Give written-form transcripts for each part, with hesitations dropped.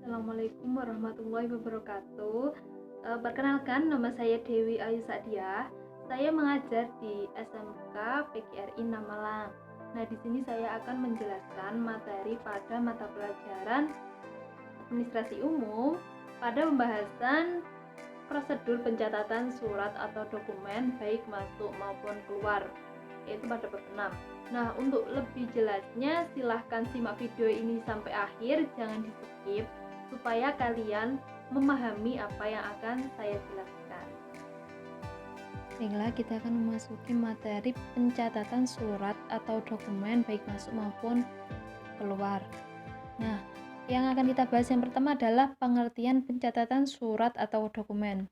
Assalamualaikum warahmatullahi wabarakatuh. Perkenalkan, nama saya Dewi Ayu Sadiah. Saya mengajar di SMK PGRI Namalang. Nah, di sini saya akan menjelaskan materi pada mata pelajaran Administrasi Umum pada pembahasan prosedur pencatatan surat atau dokumen baik masuk maupun keluar, yaitu pada bab 6. Nah, untuk lebih jelasnya silahkan simak video ini sampai akhir, jangan di-skip supaya kalian memahami apa yang akan saya jelaskan. Baiklah, kita akan memasuki materi pencatatan surat atau dokumen baik masuk maupun keluar. Nah, yang akan kita bahas yang pertama adalah pengertian pencatatan surat atau dokumen.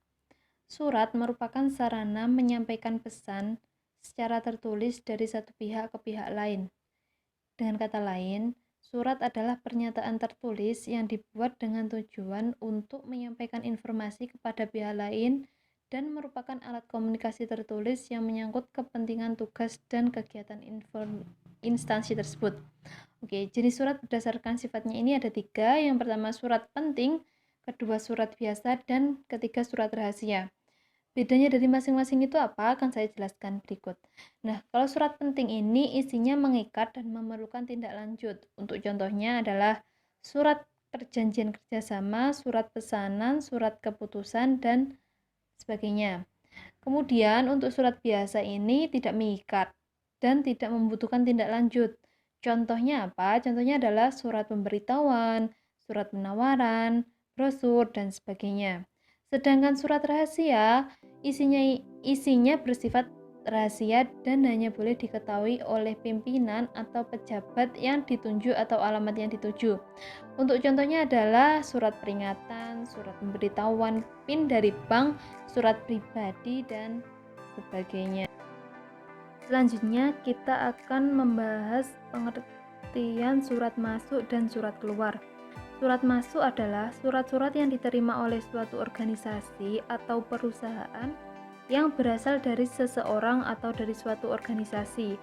Surat merupakan sarana menyampaikan pesan secara tertulis dari satu pihak ke pihak lain. Dengan kata lain, surat adalah pernyataan tertulis yang dibuat dengan tujuan untuk menyampaikan informasi kepada pihak lain dan merupakan alat komunikasi tertulis yang menyangkut kepentingan tugas dan kegiatan instansi tersebut. Oke, jenis surat berdasarkan sifatnya ini ada 3. Yang pertama surat penting, kedua surat biasa, dan ketiga surat rahasia. Bedanya dari masing-masing itu apa? Akan saya jelaskan berikut. Nah, kalau surat penting ini isinya mengikat dan memerlukan tindak lanjut. Untuk contohnya adalah surat perjanjian kerjasama, surat pesanan, surat keputusan, dan sebagainya. Kemudian untuk surat biasa ini tidak mengikat dan tidak membutuhkan tindak lanjut. Contohnya apa? Contohnya adalah surat pemberitahuan, surat penawaran, brosur, dan sebagainya. Sedangkan surat rahasia isinya bersifat rahasia dan hanya boleh diketahui oleh pimpinan atau pejabat yang ditunjuk atau alamat yang dituju. Untuk contohnya adalah surat peringatan, surat pemberitahuan, PIN dari bank, surat pribadi, dan sebagainya. Selanjutnya kita akan membahas pengertian surat masuk dan surat keluar. Surat masuk adalah surat-surat yang diterima oleh suatu organisasi atau perusahaan yang berasal dari seseorang atau dari suatu organisasi.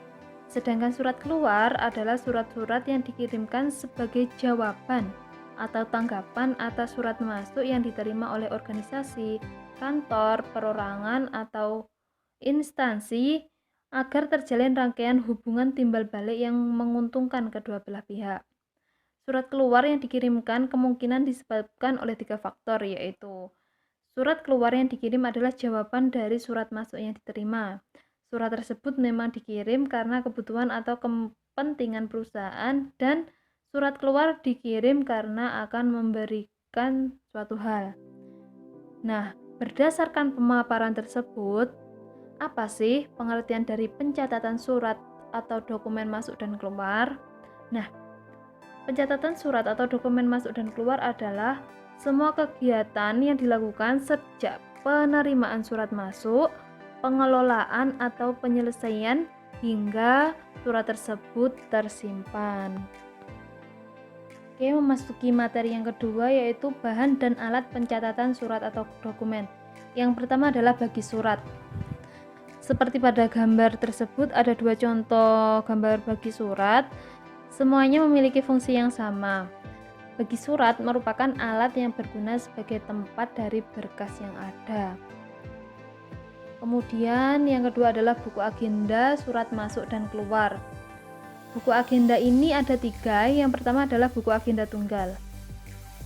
Sedangkan surat keluar adalah surat-surat yang dikirimkan sebagai jawaban atau tanggapan atas surat masuk yang diterima oleh organisasi, kantor, perorangan, atau instansi agar terjalin rangkaian hubungan timbal balik yang menguntungkan kedua belah pihak. Surat keluar yang dikirimkan kemungkinan disebabkan oleh 3 faktor, yaitu surat keluar yang dikirim adalah jawaban dari surat masuk yang diterima. Surat tersebut memang dikirim karena kebutuhan atau kepentingan perusahaan, dan surat keluar dikirim karena akan memberikan suatu hal. Nah, berdasarkan pemaparan tersebut, apa sih pengertian dari pencatatan surat atau dokumen masuk dan keluar? Nah, pencatatan surat atau dokumen masuk dan keluar adalah semua kegiatan yang dilakukan sejak penerimaan surat masuk, pengelolaan atau penyelesaian hingga surat tersebut tersimpan. Oke, memasuki materi yang kedua yaitu bahan dan alat pencatatan surat atau dokumen. Yang pertama adalah bagi surat. Seperti pada gambar tersebut ada 2 contoh gambar bagi surat. Semuanya memiliki fungsi yang sama. Bagi surat merupakan alat yang berguna sebagai tempat dari berkas yang ada. Kemudian yang kedua adalah buku agenda, surat masuk dan keluar. Buku agenda ini ada 3. Yang pertama adalah buku agenda tunggal.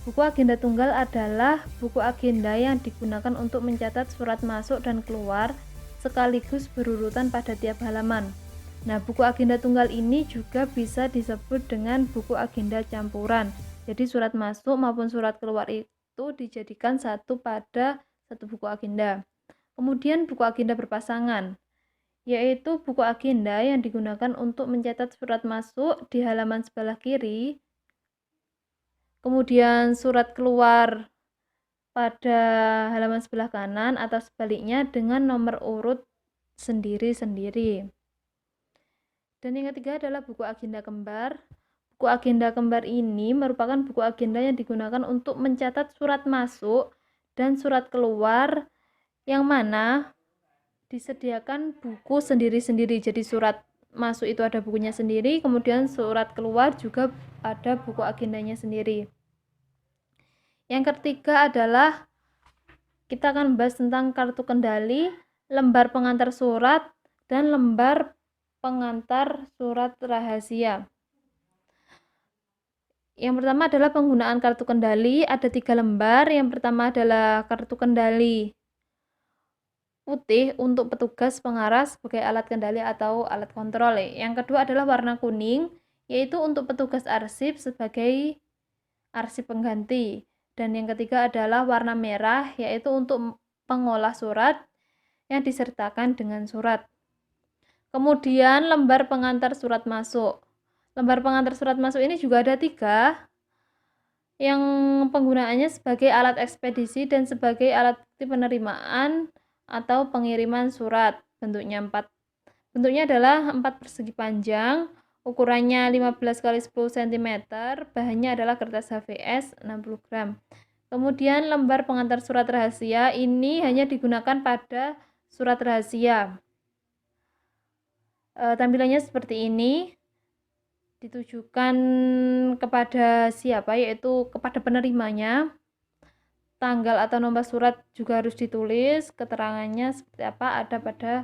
Buku agenda tunggal adalah buku agenda yang digunakan untuk mencatat surat masuk dan keluar sekaligus berurutan pada tiap halaman. Nah, buku agenda tunggal ini juga bisa disebut dengan buku agenda campuran. Jadi surat masuk maupun surat keluar itu dijadikan satu pada satu buku agenda. Kemudian buku agenda berpasangan, yaitu buku agenda yang digunakan untuk mencatat surat masuk di halaman sebelah kiri, kemudian surat keluar pada halaman sebelah kanan atau sebaliknya dengan nomor urut sendiri-sendiri. Dan yang ketiga adalah buku agenda kembar. Buku agenda kembar ini merupakan buku agenda yang digunakan untuk mencatat surat masuk dan surat keluar yang mana disediakan buku sendiri-sendiri. Jadi surat masuk itu ada bukunya sendiri, kemudian surat keluar juga ada buku agendanya sendiri. Yang ketiga adalah kita akan membahas tentang kartu kendali, lembar pengantar surat, dan lembar pengantar surat rahasia. Yang pertama adalah penggunaan kartu kendali, ada 3 lembar. Yang pertama adalah kartu kendali putih untuk petugas pengarah sebagai alat kendali atau alat kontrol. Yang kedua adalah warna kuning, yaitu untuk petugas arsip sebagai arsip pengganti. Dan yang ketiga adalah warna merah, yaitu untuk pengolah surat yang disertakan dengan surat. Kemudian lembar pengantar surat masuk. Lembar pengantar surat masuk ini juga ada 3, yang penggunaannya sebagai alat ekspedisi dan sebagai alat bukti penerimaan atau pengiriman surat. Bentuknya adalah 4 persegi panjang, ukurannya 15 x 10 cm, bahannya adalah kertas HVS 60 gram. Kemudian lembar pengantar surat rahasia ini hanya digunakan pada surat rahasia. Tampilannya seperti ini, ditujukan kepada siapa, yaitu kepada penerimanya. Tanggal atau nomor surat juga harus ditulis, keterangannya seperti apa ada pada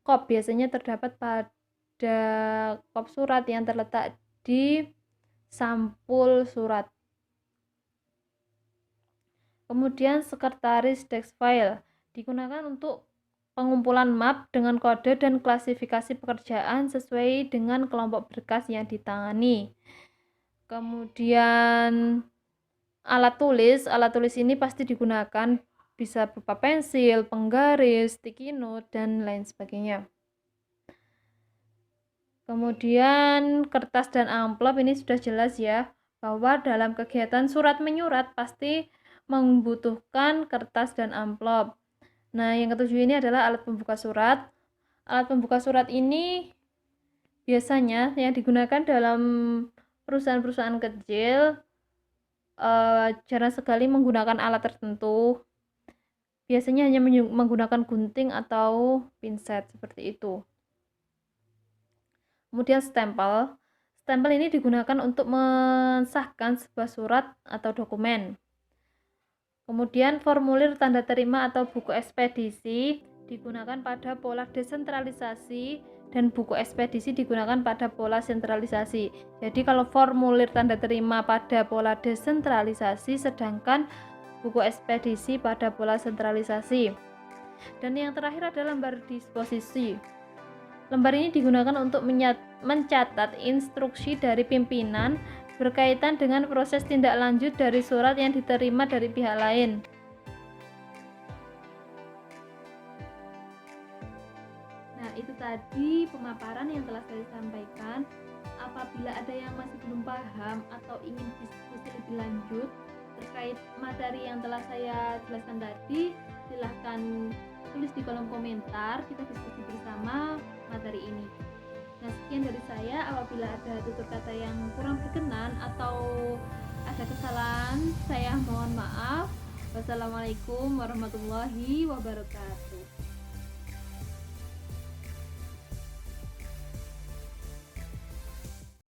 kop, biasanya terdapat pada kop surat yang terletak di sampul surat. Kemudian sekretaris text file digunakan untuk pengumpulan map dengan kode dan klasifikasi pekerjaan sesuai dengan kelompok berkas yang ditangani. Kemudian alat tulis ini pasti digunakan, bisa berupa pensil, penggaris, sticky note, dan lain sebagainya. Kemudian kertas dan amplop ini sudah jelas ya, bahwa dalam kegiatan surat menyurat pasti membutuhkan kertas dan amplop. Nah, yang ketujuh ini adalah alat pembuka surat. Alat pembuka surat ini biasanya yang digunakan dalam perusahaan-perusahaan kecil, jarang sekali menggunakan alat tertentu. Biasanya hanya menggunakan gunting atau pinset seperti itu. Kemudian stempel. Stempel ini digunakan untuk mensahkan sebuah surat atau dokumen. Kemudian formulir tanda terima atau buku ekspedisi digunakan pada pola desentralisasi dan buku ekspedisi digunakan pada pola sentralisasi. Jadi kalau formulir tanda terima pada pola desentralisasi, sedangkan buku ekspedisi pada pola sentralisasi. Dan yang terakhir adalah lembar disposisi. Lembar ini digunakan untuk mencatat instruksi dari pimpinan berkaitan dengan proses tindak lanjut dari surat yang diterima dari pihak lain. Nah, itu tadi pemaparan yang telah saya sampaikan. Apabila ada yang masih belum paham atau ingin diskusi lebih lanjut terkait materi yang telah saya jelaskan tadi, silahkan tulis di kolom komentar, kita diskusi bersama materi ini. Nah, sekian dari saya. Apabila ada tutur kata yang kurang berkenan atau ada kesalahan, saya mohon maaf. Wassalamualaikum warahmatullahi wabarakatuh.